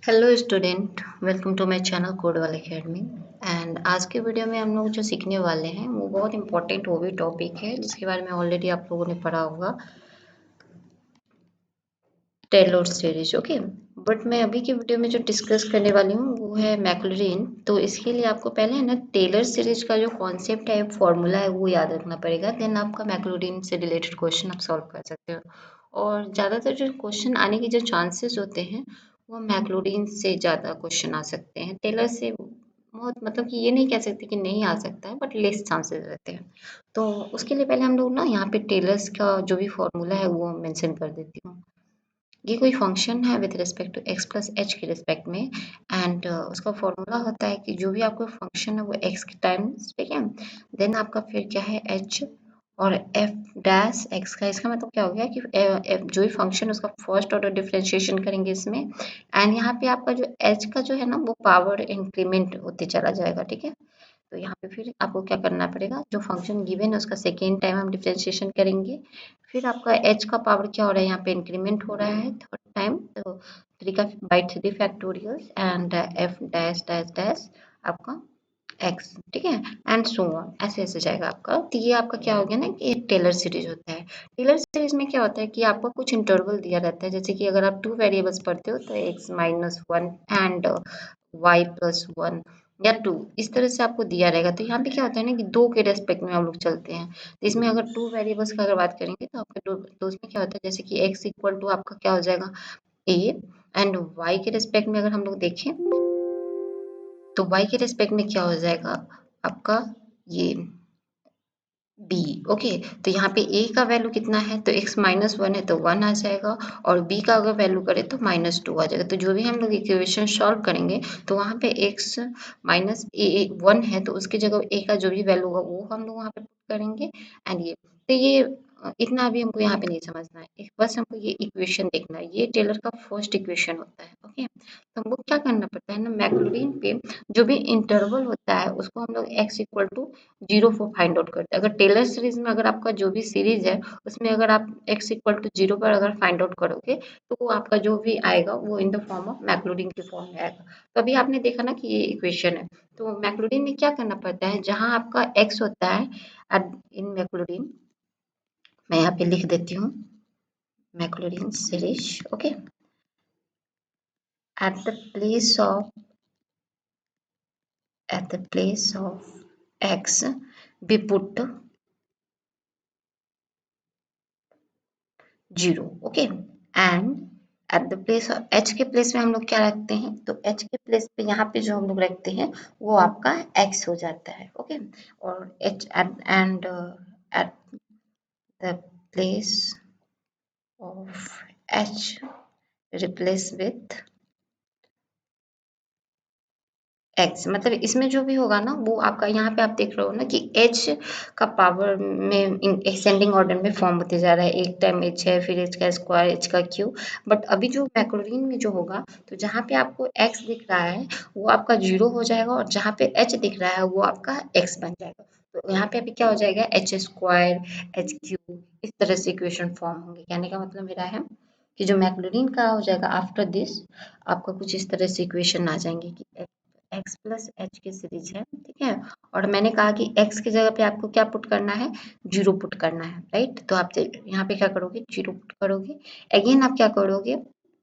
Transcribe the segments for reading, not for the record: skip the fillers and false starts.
Hello student, welcome to my channel code wall academy. And आज के video में हम लोग जो सीखने वाले हैं वो बहुत इंपॉर्टेंट वो भी टॉपिक है जिसके बारे में ऑलरेडी आप लोगों ने पढ़ा होगा, टेलर सीरीज। ओके, बट मैं अभी की वीडियो में जो डिस्कस करने वाली हूँ वो है मैक्लरीन। तो इसके लिए आपको पहले है ना टेलर सीरीज का जो कॉन्सेप्ट है, फॉर्मूला है, वो याद रखना पड़ेगा। देन आपका मैक्लरीन से रिलेटेड क्वेश्चन आप सॉल्व कर सकते हो। और ज़्यादातर जो क्वेश्चन आने की जो चांसेस होते हैं वो मैक्लोडीन से ज़्यादा क्वेश्चन आ सकते हैं। टेलर से बहुत मतलब कि ये नहीं कह सकते कि नहीं आ सकता है, बट लेस चांसेस रहते हैं। तो उसके लिए पहले हम लोग ना यहाँ पे टेलर्स का जो भी फॉर्मूला है वो मेंशन कर देती हूँ। ये कोई फंक्शन है with respect to X plus H के रिस्पेक्ट में। एंड उसका फॉर्मूला होता है कि जो भी आपका फंक्शन है वो एक्स के टाइम्स, ठीक है। देन आपका फिर क्या है एच और एफ डैश एक्स का। इसका मतलब क्या हो गया कि जो भी फंक्शन उसका फर्स्ट ऑर्डर डिफरेंशिएशन करेंगे इसमें। एंड यहाँ पे आपका जो एच का जो है ना वो पावर इंक्रीमेंट होते चला जाएगा, ठीक है। तो यहाँ पे फिर आपको क्या करना पड़ेगा, जो फंक्शन गिवन है उसका सेकेंड टाइम हम डिफरेंशिएशन करेंगे। फिर आपका एच का पावर क्या हो रहा है, यहाँ पे इंक्रीमेंट हो रहा है थर्ड टाइम। तो थ्री का by three factorial and F dash dash dash आपका एक्स, ठीक है। एंड सो ऑन, ऐसे ऐसे जाएगा आपका। तो ये आपका क्या हो गया ना कि एक टेलर सीरीज होता है। टेलर सीरीज में क्या होता है कि आपको कुछ इंटरवल दिया रहता है, जैसे कि अगर आप टू वेरिएबल्स पढ़ते हो तो X minus one and Y plus one या टू, इस तरह से आपको दिया रहेगा। तो यहाँ पे क्या होता है ना कि दो के रेस्पेक्ट में हम लोग चलते हैं। तो इसमें अगर टू वेरिएबल्स का अगर बात करेंगे तो आपका तो उसमें क्या होता है, जैसे कि एक्स इक्वल टू आपका क्या हो जाएगा ए, एंड वाई के रेस्पेक्ट में अगर हम लोग देखें तो वाई के रेस्पेक्ट में क्या हो जाएगा आपका ये बी। ओके, तो यहाँ पे ए का वैल्यू कितना है, तो एक्स माइनस वन है तो वन आ जाएगा। और बी का अगर वैल्यू करें तो माइनस टू आ जाएगा। तो जो भी हम लोग इक्वेशन सॉल्व करेंगे तो वहाँ पे एक्स माइनस ए वन है तो उसकी जगह ए का जो भी वैल्यू होगा वो हम लोग वहाँ पे पुट करेंगे। एंड ये तो ये इतना अभी हमको यहाँ पे नहीं समझना है, बस हमको ये इक्वेशन देखना है। ये टेलर का फर्स्ट इक्वेशन होता है। ओके, तो हमको क्या करना पड़ता है ना, मैक्लोरीन पे जो भी इंटरवल होता है उसको हम लोग एक्स इक्वल टू जीरो को फाइंड आउट करते हैं। अगर टेलर सीरीज में अगर आपका जो भी सीरीज है उसमें अगर आप एक्स इक्वल टू जीरो पर अगर फाइंड आउट करोगे तो वो आपका जो भी आएगा वो इन द फॉर्म ऑफ मैक्लोडीन के फॉर्म में आएगा। तो अभी आपने देखा ना कि ये इक्वेशन है। तो मैक्लोडीन में क्या करना पड़ता है, जहां आपका एक्स होता है इन मैक्लोडीन, मैं यहाँ पे लिख देती हूँ Maclaurin series. Okay, at the place of x we put zero. Okay, and at the place of h के प्लेस में हम लोग क्या रखते हैं, तो h के प्लेस पे यहाँ पे जो हम लोग रखते हैं वो आपका x हो जाता है। ओके, और h and at the place of h replace with x, मतलब इसमें जो भी होगा ना वो आपका यहाँ पे आप देख रहे हो ना कि एच का पावर में एक्सेंडिंग ऑर्डर में फॉर्म होते जा रहा है। एक टाइम एच है, फिर एच का स्क्वायर, एच का क्यूब। बट अभी जो मैक्लोरीन में जो होगा तो जहाँ पे आपको एक्स दिख रहा है वो आपका जीरो हो जाएगा, और जहाँ पे एच दिख रहा है वो आपका एक्स बन जाएगा। तो यहाँ पे अभी क्या हो जाएगा, एच स्क्वायर, एच क्यूब, इस तरह से इक्वेशन फॉर्म होंगे। कहने का मतलब मेरा है कि जो मैक्लोरीन का हो जाएगा आफ्टर दिस, आपका कुछ इस तरह से इक्वेशन आ जाएंगे कि एक्स प्लस एच की सीरीज है, ठीक है। और मैंने कहा कि एक्स की जगह पे आपको क्या पुट करना है, जीरो पुट करना है, राइट। तो आप यहाँ पे क्या करोगे, जीरो पुट करोगे। अगेन आप क्या करोगे,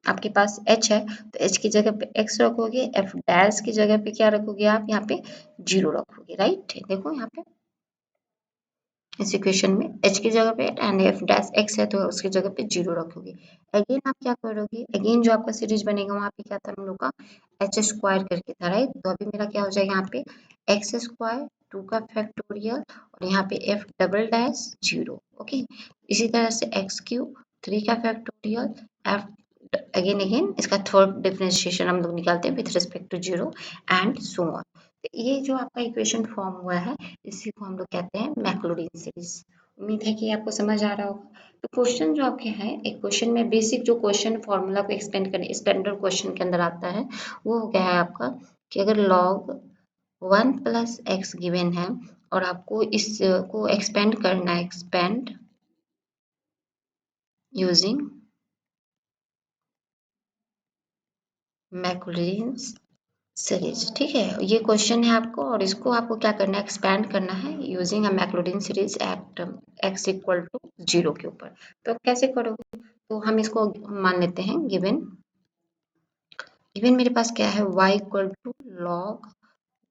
आपके पास एच है तो एच की जगह पे एक्स रखोगे, एफ डैश की जगह पे क्या रखोगे, आप यहाँ पे जीरो रखोगे, राइट। देखो यहाँ पे इस इक्वेशन में एच की जगह पे एंड एफ डैश एक्स है तो उसकी जगह पे जीरो रखोगे। अगेन आप क्या करोगे, अगेन जो आपका सीरीज बनेगा वहाँ पे क्या था हम लोग का एच स्क्वायर करके था, राइट। तो अभी मेरा क्या हो जाएगा यहाँ पे एक्स स्क्वायर, टू का फैक्टोरियल, और यहाँ पे F double dash zero. Okay, इसी तरह से एक्स क्यूब, थ्री का फैक्टोरियल, एफ अगेन अगेन इसका थर्ड डिफरेंशिएशन हम लोग निकालते हैं with respect to zero and so on. ये जो आपका इक्वेशन फॉर्म हुआ है इसी को हम लोग कहते हैं मैक्लोडीन सीरीज। उम्मीद है कि आपको समझ आ रहा होगा। तो क्वेश्चन जो आपके हैं, एक क्वेश्चन में बेसिक जो क्वेश्चन फॉर्मूला को एक्सपेंड करने स्टैंडर्ड क्वेश्चन के अंदर आता है वो हो गया है आपका कि अगर log one plus x given है और आपको इस को एक्सपेंड करना है, एक्सपेंड यूजिंग मैक्लॉरिन सीरीज, ठीक है। ये क्वेश्चन है आपको और इसको आपको क्या करना है, एक्सपैंड करना है using a Maclaurin series at x equal to 0 के ऊपर। तो कैसे करोगे, तो हम इसको मान लेते हैं गिवन। गिवन मेरे पास क्या है, y equal to log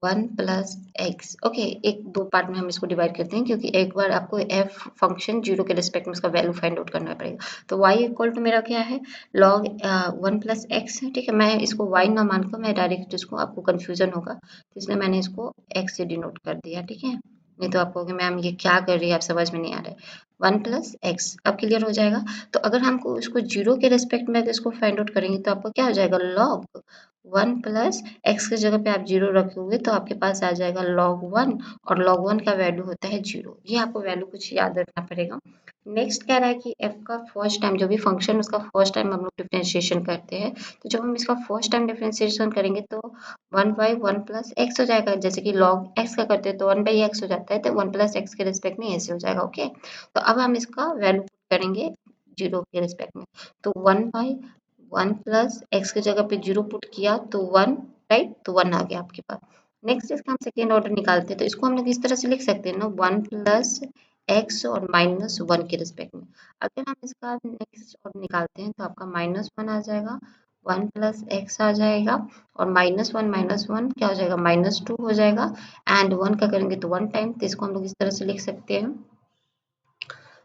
1 plus X. Okay, एक दो पार्ट में हम इसको डिवाइड करते हैं क्योंकि एक बार आपको एफ फंक्शन जीरो के रिस्पेक्ट में उसका वैल्यू फाइंड आउट करना पड़ेगा। तो y इक्वल टू मेरा क्या है, लॉग 1 प्लस एक्स है, ठीक है। मैं इसको y ना मानकर मैं डायरेक्ट इसको, आपको कन्फ्यूजन होगा तो इसलिए मैंने इसको x से डिनोट कर दिया, ठीक है। नहीं तो आप कहोगे मैम ये क्या कर रही है, आप समझ में नहीं आ रहा है। 1 प्लस एक्स अब क्लियर हो जाएगा। तो अगर हमको इसको जीरो के रिस्पेक्ट में अगर इसको फाइंड आउट करेंगे तो आपको क्या हो जाएगा, लॉग 1 प्लस एक्स की जगह पे आप जीरो रखोगे तो आपके पास आ जाएगा log 1 और log 1 का वैल्यू होता है जीरो। ये आपको वैल्यू कुछ याद रखना पड़ेगा। नेक्स्ट कह रहा है कि f का फर्स्ट टाइम, जो भी फंक्शन उसका फर्स्ट टाइम हम लोग डिफरेंशिएशन करते हैं, तो जब हम इसका फर्स्ट टाइम डिफरेंशिएशन करेंगे तो 1 बाई 1 प्लस एक्स हो जाएगा। जैसे कि log x का करते हैं तो 1 बाई एक्स हो जाता है, तो 1 प्लस एक्स के रिस्पेक्ट में ऐसे हो जाएगा। ओके, तो अब हम इसका वैल्यू करेंगे जीरो के रिस्पेक्ट में, तो 1 बाई 1 प्लस एक्स की जगह पे जीरो पुट किया तो 1, राइट, तो 1 आ गया आपके पास। नेक्स्ट इसका हम सेकेंड ऑर्डर निकालते हैं, तो इसको हम लोग इस तरह से लिख सकते हैं ना, 1 प्लस एक्स और माइनस 1 के रिस्पेक्ट में। अगर हम इसका नेक्स्ट ऑर्डर निकालते हैं तो आपका -1 आ जाएगा, 1 प्लस एक्स आ जाएगा और -1 क्या हो जाएगा, -2 हो जाएगा। एंड 1 का करेंगे तो 1 टाइम, तो इसको हम लोग इस तरह से लिख सकते हैं,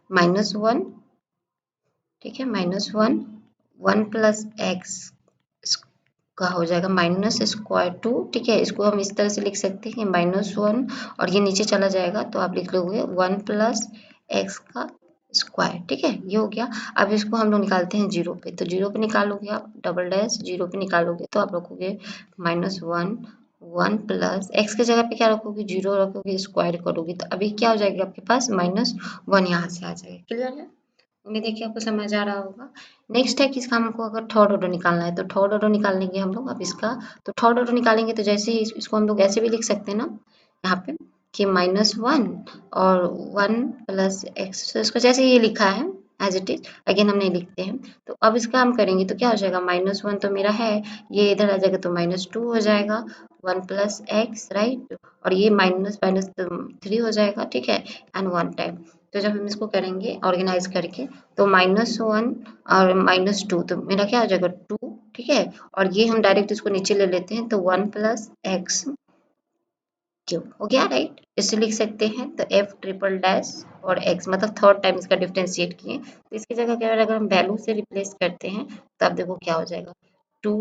-1, ठीक है, -1, 1 प्लस एक्स का हो जाएगा माइनस स्क्वायर टू, ठीक है। इसको हम इस तरह से लिख सकते हैं कि -1 और ये नीचे चला जाएगा तो आप लिख लोगे 1 प्लस एक्स का स्क्वायर, ठीक है, ये हो गया। अब इसको हम लोग निकालते हैं जीरो पे, तो जीरो पे निकालोगे आप, डबल डैश जीरो पे निकालोगे तो आप रखोगे -1, 1 प्लस एक्स की जगह पे क्या रखोगे, जीरो रखोगे, स्क्वायर करोगे तो अभी क्या हो जाएगा आपके पास, -1 यहाँ से आ जाएगा। क्लियर है, उम्मीद है कि आपको समझ आ रहा होगा। नेक्स्ट है कि इसका हमको अगर थर्ड ऑर्डर निकालना है, तो थर्ड ऑर्डर निकालेंगे हम लोग अब इसका। तो थर्ड ऑर्डर निकालेंगे तो जैसे ही इसको हम लोग ऐसे भी लिख सकते हैं ना, यहाँ पे कि -1 और 1 प्लस एक्स, तो इसको जैसे ये लिखा है एज इट इज, अगेन हम नहीं लिखते हैं। तो अब इसका हम करेंगे तो क्या हो जाएगा, -1 तो मेरा है, ये इधर आ जाएगा तो -2 हो जाएगा, 1 प्लस एक्स, राइट, और ये माइनस माइनस 3 हो जाएगा, ठीक है, एंड 1 टाइम। तो जब हम इसको करेंगे ऑर्गेनाइज करके तो -1 और -2 तो मेरा क्या हो जाएगा 2, ठीक है, और ये हम डायरेक्ट इसको नीचे ले लेते हैं तो 1 प्लस एक्स क्यूब हो गया, राइट। इसे लिख सकते हैं तो f ट्रिपल डैश और x, मतलब थर्ड टाइम इसका डिफरेंशिएट किए तो इसकी जगह क्या अगर हम वैल्यू से रिप्लेस करते हैं तो आप देखो क्या हो जाएगा, 2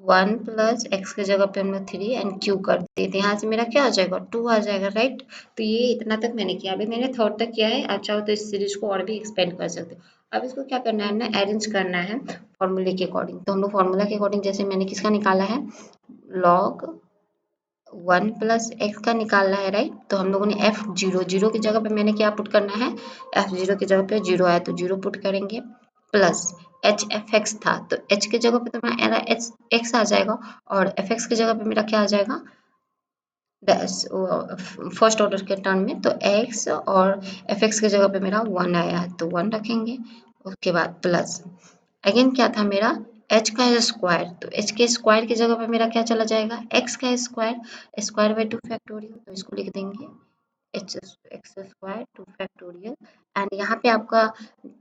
1 प्लस एक्स की जगह पे हम लोग 3 एंड क्यू कर देते हैं, यहाँ से मेरा क्या आ जाएगा 2 आ जाएगा, राइट। तो ये इतना तक मैंने किया, अभी मैंने थर्ड तक किया है, आप चाहो तो इस सीरीज को और भी एक्सपेंड कर सकते हो। अब इसको क्या करना है ना, अरेंज करना है फॉर्मूले के अकॉर्डिंग। तो हम लोग फॉर्मूला के अकॉर्डिंग, जैसे मैंने किसका निकाला है, लॉग 1 प्लस एक्स का निकालना है, राइट। तो हम लोगों ने एफ जीरो की जगह पे मैंने क्या पुट करना है, एफ जीरो की जगह पे जीरो आया तो जीरो पुट करेंगे, प्लस एच एफ एक्स था तो एच की जगह पे तो मेरा एच एक्स आ जाएगा और एफ एक्स की जगह पे मेरा क्या आ जाएगा, फर्स्ट ऑर्डर के टर्म में, तो एक्स और एफ एक्स की जगह पे मेरा 1 आया है तो 1 रखेंगे। उसके बाद प्लस अगेन क्या था मेरा, एच का स्क्वायर, तो एच के स्क्वायर की जगह पे मेरा क्या चला जाएगा, एक्स का स्क्वायर, स्क्वायर बाई 2 फैक्टोरियल, तो इसको लिख देंगे H x square 2 factorial. And यहाँ पे आपका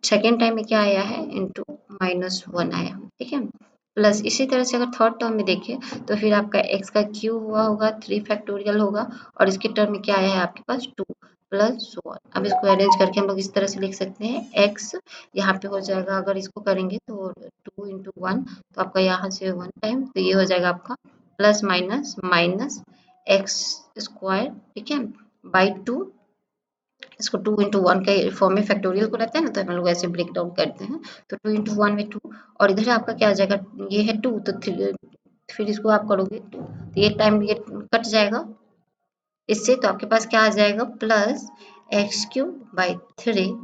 सेकेंड टाइम में क्या आया है, इंटू -1 आया, ठीक है। प्लस इसी तरह से अगर थर्ड टर्म में देखें तो फिर आपका एक्स का क्यूब हुआ होगा 3 फैक्टोरियल होगा और इसके टर्म में क्या आया है आपके पास 2 प्लस 1। अब इसको अरेंज करके हम लोग इस तरह से लिख सकते हैं, एक्स यहाँ पे हो जाएगा, अगर इसको करेंगे तो 2 इंटू 1, तो आपका यहाँ से 1 टाइम, तो ये हो जाएगा आपका plus minus minus x square, ठीक है, बाई 2, इसको 2 इंटू 1 के फॉर्म में फैक्टोरियल को रहता है ना, तो हम लोग ऐसे ब्रेक डाउन करते हैं, तो 2 इंटू 1 में 2 और इधर आपका क्या आ जाएगा, ये है 2 तो फिर इसको आप करोगे 2 तो ये टाइम ये कट जाएगा इससे, तो आपके पास क्या आ जाएगा, plus x cube by 3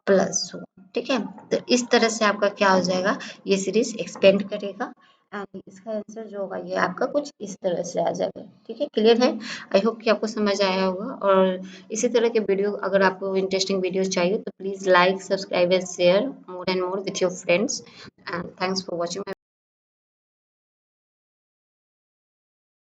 plus 1, ठीक है। तो इस तरह से आपका क्या हो जाएगा, ये सीरीज एक्सपेंड करेगा एंड इसका आंसर जो होगा ये आपका कुछ इस तरह से आ जाएगा, ठीक है, क्लियर है। आई होप कि आपको समझ आया होगा, और इसी तरह के वीडियो अगर आपको इंटरेस्टिंग वीडियोस चाहिए तो please like subscribe and share more and more with your friends, and thanks for watching.